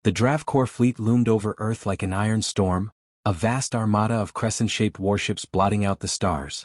The Dravkor fleet loomed over Earth like an iron storm, a vast armada of crescent-shaped warships blotting out the stars.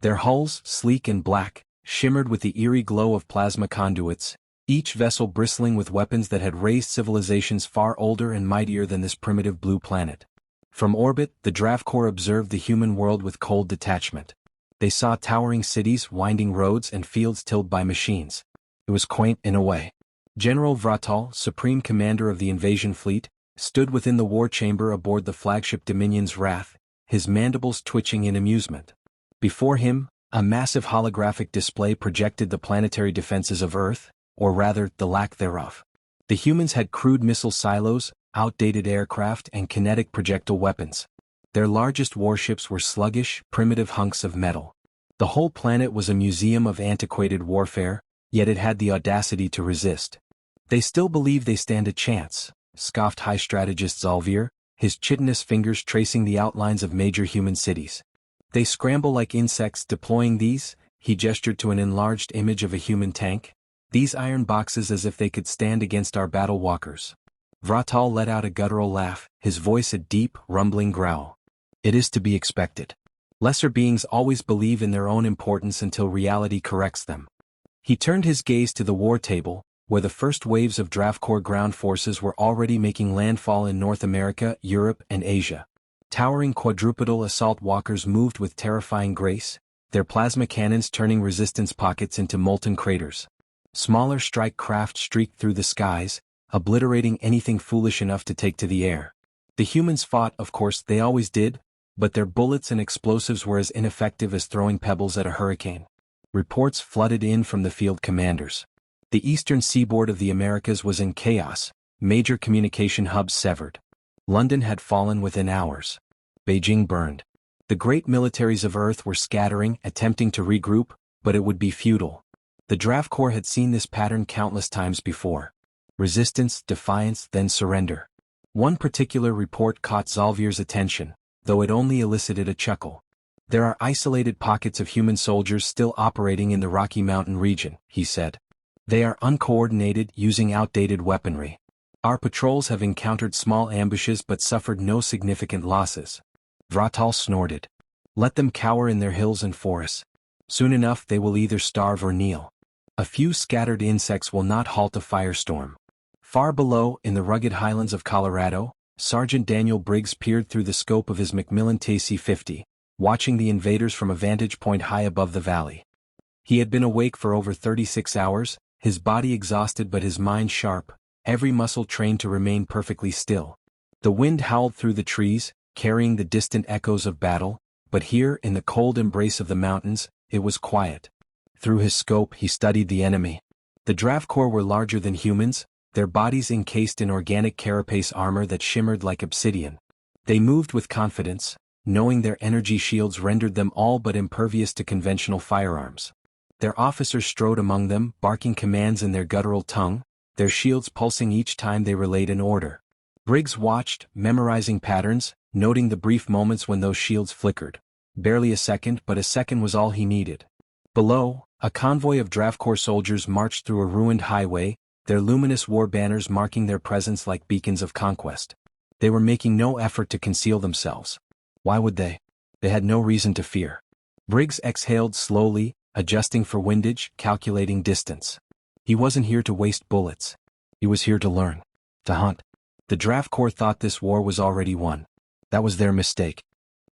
Their hulls, sleek and black, shimmered with the eerie glow of plasma conduits, each vessel bristling with weapons that had raised civilizations far older and mightier than this primitive blue planet. From orbit, the Dravkor observed the human world with cold detachment. They saw towering cities, winding roads, and fields tilled by machines. It was quaint in a way. General Vratal, supreme commander of the invasion fleet, stood within the war chamber aboard the flagship Dominion's Wrath, his mandibles twitching in amusement. Before him, a massive holographic display projected the planetary defenses of Earth, or rather, the lack thereof. The humans had crude missile silos, outdated aircraft, and kinetic projectile weapons. Their largest warships were sluggish, primitive hunks of metal. The whole planet was a museum of antiquated warfare, yet it had the audacity to resist. They still believe they stand a chance, scoffed high strategist Zalvir, his chitinous fingers tracing the outlines of major human cities. They scramble like insects deploying these, he gestured to an enlarged image of a human tank, these iron boxes as if they could stand against our battle walkers. Vratal let out a guttural laugh, his voice a deep, rumbling growl. It is to be expected. Lesser beings always believe in their own importance until reality corrects them. He turned his gaze to the war table, where the first waves of Dravkor ground forces were already making landfall in North America, Europe, and Asia. Towering quadrupedal assault walkers moved with terrifying grace, their plasma cannons turning resistance pockets into molten craters. Smaller strike craft streaked through the skies, obliterating anything foolish enough to take to the air. The humans fought, of course, they always did, but their bullets and explosives were as ineffective as throwing pebbles at a hurricane. Reports flooded in from the field commanders. The eastern seaboard of the Americas was in chaos, major communication hubs severed. London had fallen within hours. Beijing burned. The great militaries of Earth were scattering, attempting to regroup, but it would be futile. The Dravkor had seen this pattern countless times before. Resistance, defiance, then surrender. One particular report caught Zalvir's attention, though it only elicited a chuckle. There are isolated pockets of human soldiers still operating in the Rocky Mountain region, he said. They are uncoordinated, using outdated weaponry. Our patrols have encountered small ambushes but suffered no significant losses. Vratal snorted. Let them cower in their hills and forests. Soon enough they will either starve or kneel. A few scattered insects will not halt a firestorm. Far below, in the rugged highlands of Colorado, Sergeant Daniel Briggs peered through the scope of his Macmillan TC-50, watching the invaders from a vantage point high above the valley. He had been awake for over 36 hours, his body exhausted but his mind sharp, every muscle trained to remain perfectly still. The wind howled through the trees, carrying the distant echoes of battle, but here, in the cold embrace of the mountains, it was quiet. Through his scope he studied the enemy. The Dravkor were larger than humans, their bodies encased in organic carapace armor that shimmered like obsidian. They moved with confidence, knowing their energy shields rendered them all but impervious to conventional firearms. Their officers strode among them, barking commands in their guttural tongue, their shields pulsing each time they relayed an order. Briggs watched, memorizing patterns, noting the brief moments when those shields flickered. Barely a second, but a second was all he needed. Below, a convoy of Dravkor soldiers marched through a ruined highway, their luminous war banners marking their presence like beacons of conquest. They were making no effort to conceal themselves. Why would they? They had no reason to fear. Briggs exhaled slowly, adjusting for windage, calculating distance. He wasn't here to waste bullets. He was here to learn. To hunt. The Dravkor thought this war was already won. That was their mistake.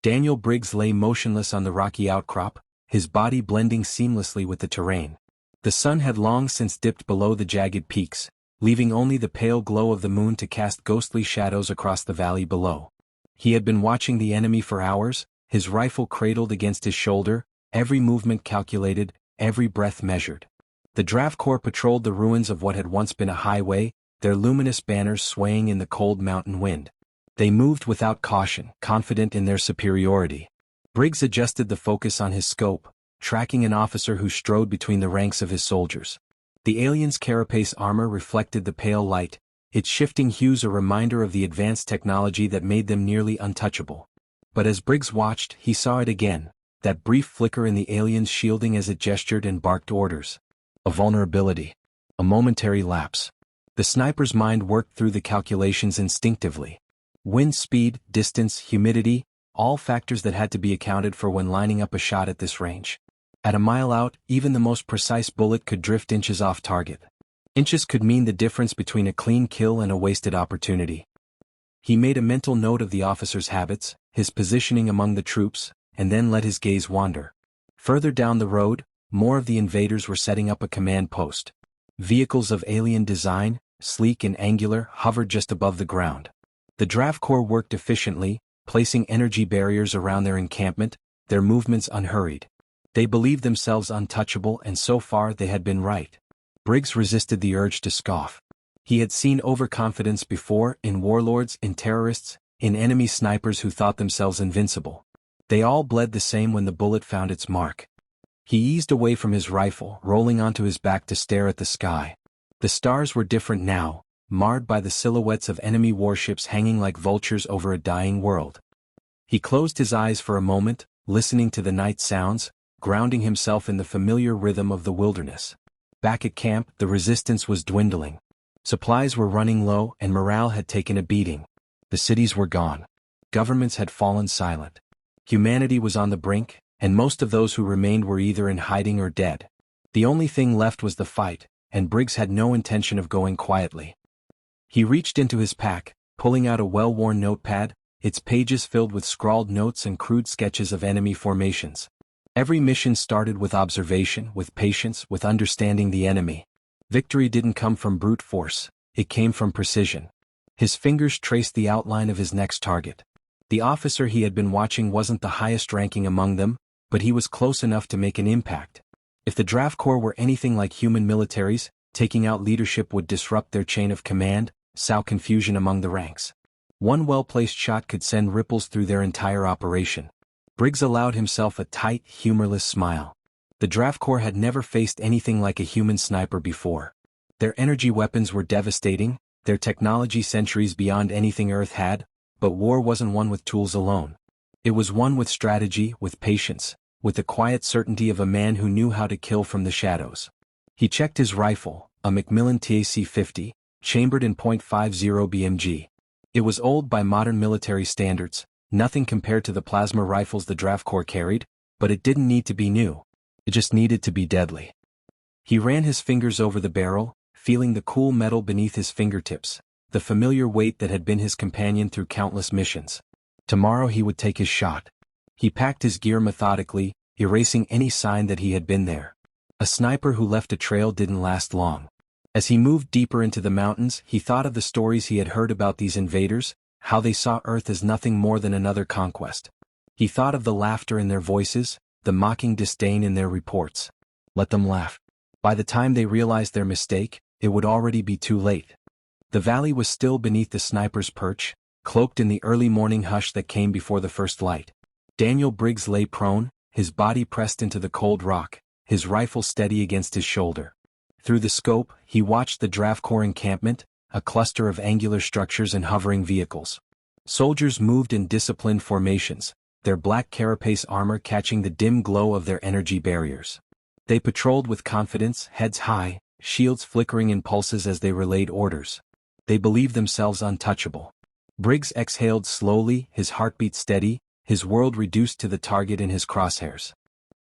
Daniel Briggs lay motionless on the rocky outcrop, his body blending seamlessly with the terrain. The sun had long since dipped below the jagged peaks, leaving only the pale glow of the moon to cast ghostly shadows across the valley below. He had been watching the enemy for hours, his rifle cradled against his shoulder, every movement calculated, every breath measured. The Dravkor patrolled the ruins of what had once been a highway, their luminous banners swaying in the cold mountain wind. They moved without caution, confident in their superiority. Briggs adjusted the focus on his scope, tracking an officer who strode between the ranks of his soldiers. The alien's carapace armor reflected the pale light, its shifting hues a reminder of the advanced technology that made them nearly untouchable. But as Briggs watched, he saw it again, that brief flicker in the alien's shielding as it gestured and barked orders. A vulnerability. A momentary lapse. The sniper's mind worked through the calculations instinctively. Wind speed, distance, humidity, all factors that had to be accounted for when lining up a shot at this range. At a mile out, even the most precise bullet could drift inches off target. Inches could mean the difference between a clean kill and a wasted opportunity. He made a mental note of the officer's habits, his positioning among the troops, and then let his gaze wander. Further down the road, more of the invaders were setting up a command post. Vehicles of alien design, sleek and angular, hovered just above the ground. The draft corps worked efficiently, placing energy barriers around their encampment, their movements unhurried. They believed themselves untouchable, and so far they had been right. Briggs resisted the urge to scoff. He had seen overconfidence before, in warlords, in terrorists, in enemy snipers who thought themselves invincible. They all bled the same when the bullet found its mark. He eased away from his rifle, rolling onto his back to stare at the sky. The stars were different now, marred by the silhouettes of enemy warships hanging like vultures over a dying world. He closed his eyes for a moment, listening to the night sounds, grounding himself in the familiar rhythm of the wilderness. Back at camp, the resistance was dwindling. Supplies were running low and morale had taken a beating. The cities were gone. Governments had fallen silent. Humanity was on the brink, and most of those who remained were either in hiding or dead. The only thing left was the fight, and Briggs had no intention of going quietly. He reached into his pack, pulling out a well-worn notepad, its pages filled with scrawled notes and crude sketches of enemy formations. Every mission started with observation, with patience, with understanding the enemy. Victory didn't come from brute force, it came from precision. His fingers traced the outline of his next target. The officer he had been watching wasn't the highest ranking among them, but he was close enough to make an impact. If the draft corps were anything like human militaries, taking out leadership would disrupt their chain of command, sow confusion among the ranks. One well-placed shot could send ripples through their entire operation. Briggs allowed himself a tight, humorless smile. The draft corps had never faced anything like a human sniper before. Their energy weapons were devastating, their technology centuries beyond anything Earth had, but war wasn't won with tools alone. It was won with strategy, with patience, with the quiet certainty of a man who knew how to kill from the shadows. He checked his rifle, a Macmillan TAC-50, chambered in .50 BMG. It was old by modern military standards, nothing compared to the plasma rifles the draft corps carried, but it didn't need to be new. It just needed to be deadly. He ran his fingers over the barrel, feeling the cool metal beneath his fingertips, the familiar weight that had been his companion through countless missions. Tomorrow he would take his shot. He packed his gear methodically, erasing any sign that he had been there. A sniper who left a trail didn't last long. As he moved deeper into the mountains, he thought of the stories he had heard about these invaders, how they saw Earth as nothing more than another conquest. He thought of the laughter in their voices, the mocking disdain in their reports. Let them laugh. By the time they realized their mistake, it would already be too late. The valley was still beneath the sniper's perch, cloaked in the early morning hush that came before the first light. Daniel Briggs lay prone, his body pressed into the cold rock, his rifle steady against his shoulder. Through the scope, he watched the draft corps encampment, a cluster of angular structures and hovering vehicles. Soldiers moved in disciplined formations, their black carapace armor catching the dim glow of their energy barriers. They patrolled with confidence, heads high, shields flickering in pulses as they relayed orders. They believed themselves untouchable. Briggs exhaled slowly, his heartbeat steady, his world reduced to the target in his crosshairs.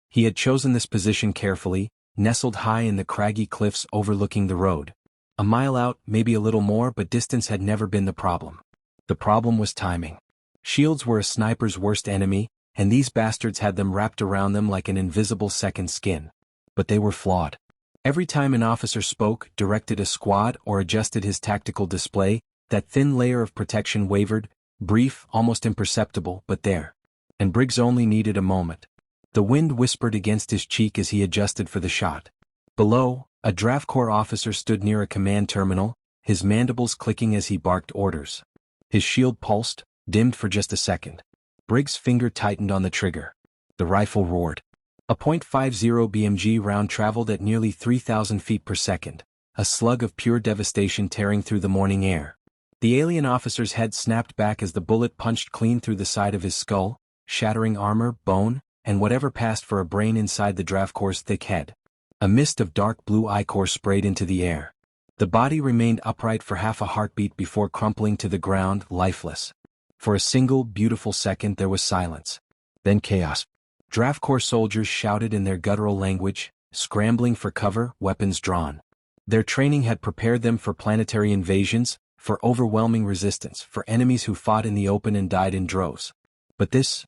He had chosen this position carefully, nestled high in the craggy cliffs overlooking the road. A mile out, maybe a little more, but distance had never been the problem. The problem was timing. Shields were a sniper's worst enemy, and these bastards had them wrapped around them like an invisible second skin. But they were flawed. Every time an officer spoke, directed a squad, or adjusted his tactical display, that thin layer of protection wavered, brief, almost imperceptible, but there. And Briggs only needed a moment. The wind whispered against his cheek as he adjusted for the shot. Below, a draft corps officer stood near a command terminal, his mandibles clicking as he barked orders. His shield pulsed, dimmed for just a second. Briggs' finger tightened on the trigger. The rifle roared. A .50 BMG round traveled at nearly 3,000 feet per second, a slug of pure devastation tearing through the morning air. The alien officer's head snapped back as the bullet punched clean through the side of his skull, shattering armor, bone, and whatever passed for a brain inside the draft corps' thick head. A mist of dark blue ichor sprayed into the air. The body remained upright for half a heartbeat before crumpling to the ground, lifeless. For a single, beautiful second there was silence. Then chaos. Draft Corps soldiers shouted in their guttural language, scrambling for cover, weapons drawn. Their training had prepared them for planetary invasions, for overwhelming resistance, for enemies who fought in the open and died in droves. But this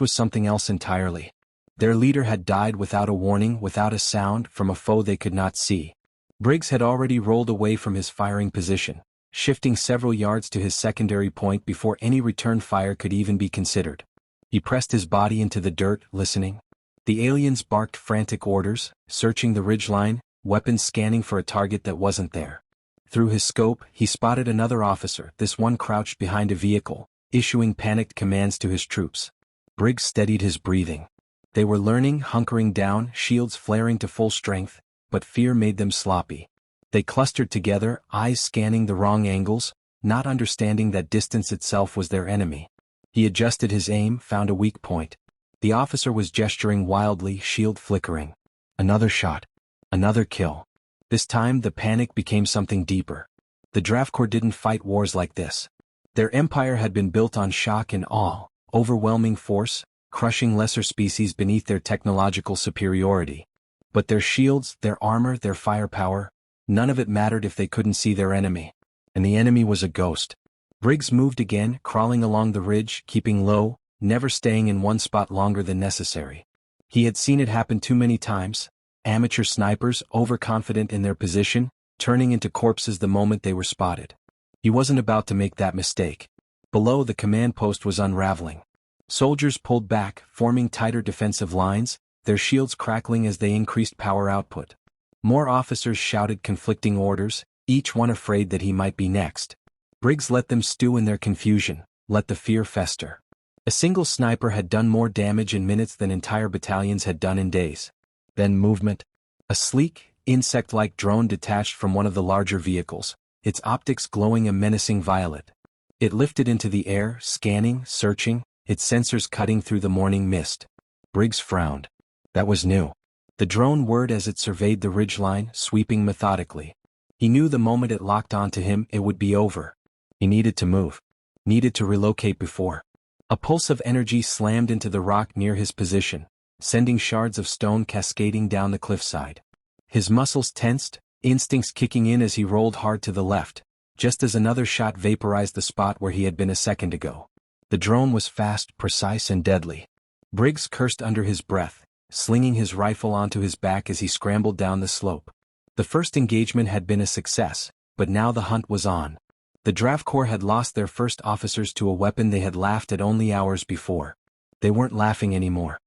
was something else entirely. Their leader had died without a warning, without a sound, from a foe they could not see. Briggs had already rolled away from his firing position, shifting several yards to his secondary point before any return fire could even be considered. He pressed his body into the dirt, listening. The aliens barked frantic orders, searching the ridgeline, weapons scanning for a target that wasn't there. Through his scope, he spotted another officer, this one crouched behind a vehicle, issuing panicked commands to his troops. Briggs steadied his breathing. They were learning, hunkering down, shields flaring to full strength, but fear made them sloppy. They clustered together, eyes scanning the wrong angles, not understanding that distance itself was their enemy. He adjusted his aim, found a weak point. The officer was gesturing wildly, shield flickering. Another shot. Another kill. This time the panic became something deeper. The Draft Corps didn't fight wars like this. Their empire had been built on shock and awe, overwhelming force, crushing lesser species beneath their technological superiority. But their shields, their armor, their firepower, none of it mattered if they couldn't see their enemy. And the enemy was a ghost. Briggs moved again, crawling along the ridge, keeping low, never staying in one spot longer than necessary. He had seen it happen too many times. Amateur snipers, overconfident in their position, turning into corpses the moment they were spotted. He wasn't about to make that mistake. Below, the command post was unraveling. Soldiers pulled back, forming tighter defensive lines, their shields crackling as they increased power output. More officers shouted conflicting orders, each one afraid that he might be next. Briggs let them stew in their confusion, let the fear fester. A single sniper had done more damage in minutes than entire battalions had done in days. Then movement. A sleek, insect-like drone detached from one of the larger vehicles, its optics glowing a menacing violet. It lifted into the air, scanning, searching, its sensors cutting through the morning mist. Briggs frowned. That was new. The drone whirred as it surveyed the ridgeline, sweeping methodically. He knew the moment it locked onto him, it would be over. He needed to move. Needed to relocate before. A pulse of energy slammed into the rock near his position, sending shards of stone cascading down the cliffside. His muscles tensed, instincts kicking in as he rolled hard to the left, just as another shot vaporized the spot where he had been a second ago. The drone was fast, precise, and deadly. Briggs cursed under his breath, slinging his rifle onto his back as he scrambled down the slope. The first engagement had been a success, but now the hunt was on. The Draft Corps had lost their first officers to a weapon they had laughed at only hours before. They weren't laughing anymore.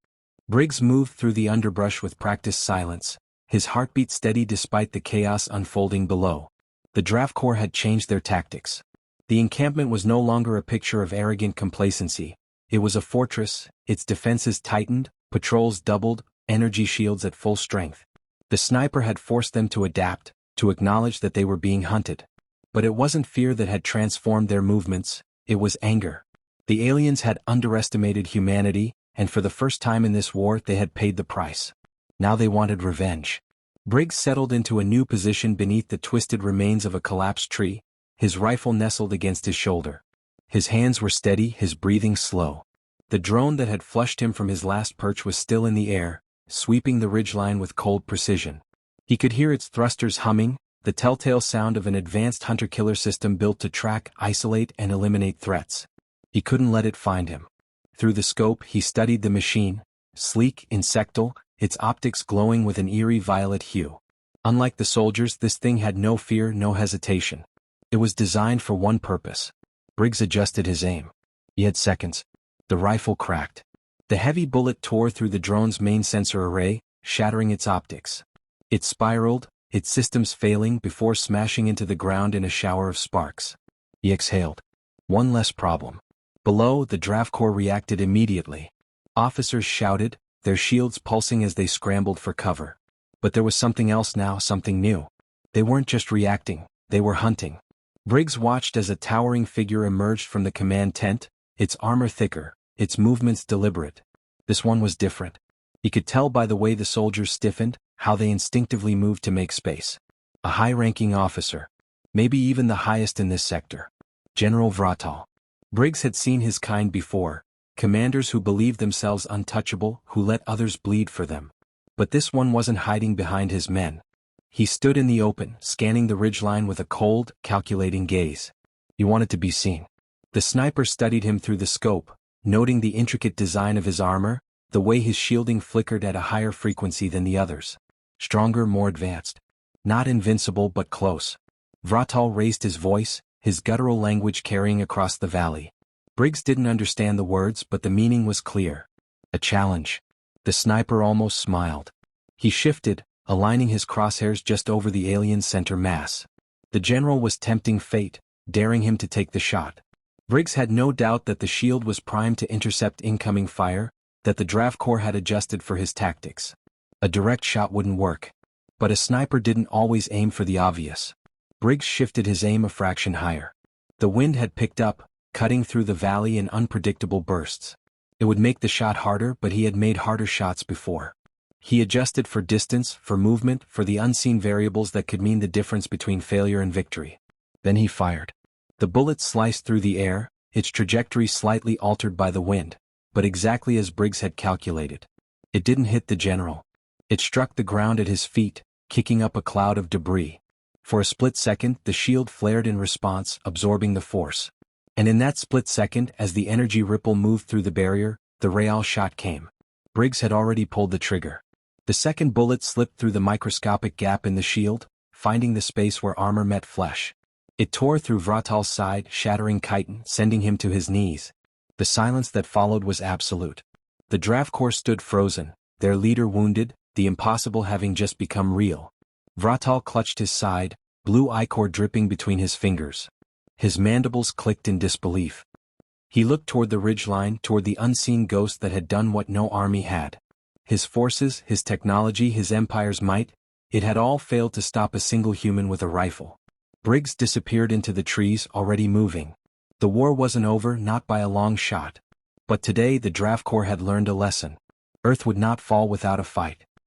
Briggs moved through the underbrush with practiced silence, his heartbeat steady despite the chaos unfolding below. The Draft Corps had changed their tactics. The encampment was no longer a picture of arrogant complacency. It was a fortress, its defenses tightened, patrols doubled, energy shields at full strength. The sniper had forced them to adapt, to acknowledge that they were being hunted. But it wasn't fear that had transformed their movements, it was anger. The aliens had underestimated humanity, and for the first time in this war they had paid the price. Now they wanted revenge. Briggs settled into a new position beneath the twisted remains of a collapsed tree, his rifle nestled against his shoulder. His hands were steady, his breathing slow. The drone that had flushed him from his last perch was still in the air, sweeping the ridgeline with cold precision. He could hear its thrusters humming, the telltale sound of an advanced hunter-killer system built to track, isolate, and eliminate threats. He couldn't let it find him. Through the scope, he studied the machine, sleek, insectal, its optics glowing with an eerie violet hue. Unlike the soldiers, this thing had no fear, no hesitation. It was designed for one purpose. Briggs adjusted his aim. He had seconds. The rifle cracked. The heavy bullet tore through the drone's main sensor array, shattering its optics. It spiraled, its systems failing before smashing into the ground in a shower of sparks. He exhaled. One less problem. Below, the Draft Corps reacted immediately. Officers shouted, their shields pulsing as they scrambled for cover. But there was something else now, something new. They weren't just reacting, they were hunting. Briggs watched as a towering figure emerged from the command tent, its armor thicker, its movements deliberate. This one was different. He could tell by the way the soldiers stiffened, how they instinctively moved to make space. A high-ranking officer. Maybe even the highest in this sector. General Vratal. Briggs had seen his kind before, commanders who believed themselves untouchable, who let others bleed for them. But this one wasn't hiding behind his men. He stood in the open, scanning the ridgeline with a cold, calculating gaze. He wanted to be seen. The sniper studied him through the scope, noting the intricate design of his armor, the way his shielding flickered at a higher frequency than the others. Stronger, more advanced. Not invincible but close. Vratal raised his voice, his guttural language carrying across the valley. Briggs didn't understand the words, but the meaning was clear. A challenge. The sniper almost smiled. He shifted, aligning his crosshairs just over the alien center mass. The general was tempting fate, daring him to take the shot. Briggs had no doubt that the shield was primed to intercept incoming fire, that the draft corps had adjusted for his tactics. A direct shot wouldn't work. But a sniper didn't always aim for the obvious. Briggs shifted his aim a fraction higher. The wind had picked up, cutting through the valley in unpredictable bursts. It would make the shot harder, but he had made harder shots before. He adjusted for distance, for movement, for the unseen variables that could mean the difference between failure and victory. Then he fired. The bullet sliced through the air, its trajectory slightly altered by the wind, but exactly as Briggs had calculated. It didn't hit the general. It struck the ground at his feet, kicking up a cloud of debris. For a split second, the shield flared in response, absorbing the force. And in that split second, as the energy ripple moved through the barrier, the real shot came. Briggs had already pulled the trigger. The second bullet slipped through the microscopic gap in the shield, finding the space where armor met flesh. It tore through Vratal's side, shattering chitin, sending him to his knees. The silence that followed was absolute. The draft corps stood frozen, their leader wounded, the impossible having just become real. Vratal clutched his side, blue ichor dripping between his fingers. His mandibles clicked in disbelief. He looked toward the ridgeline, toward the unseen ghost that had done what no army had. His forces, his technology, his empire's might, it had all failed to stop a single human with a rifle. Briggs disappeared into the trees, already moving. The war wasn't over, not by a long shot. But today the draft corps had learned a lesson. Earth would not fall without a fight.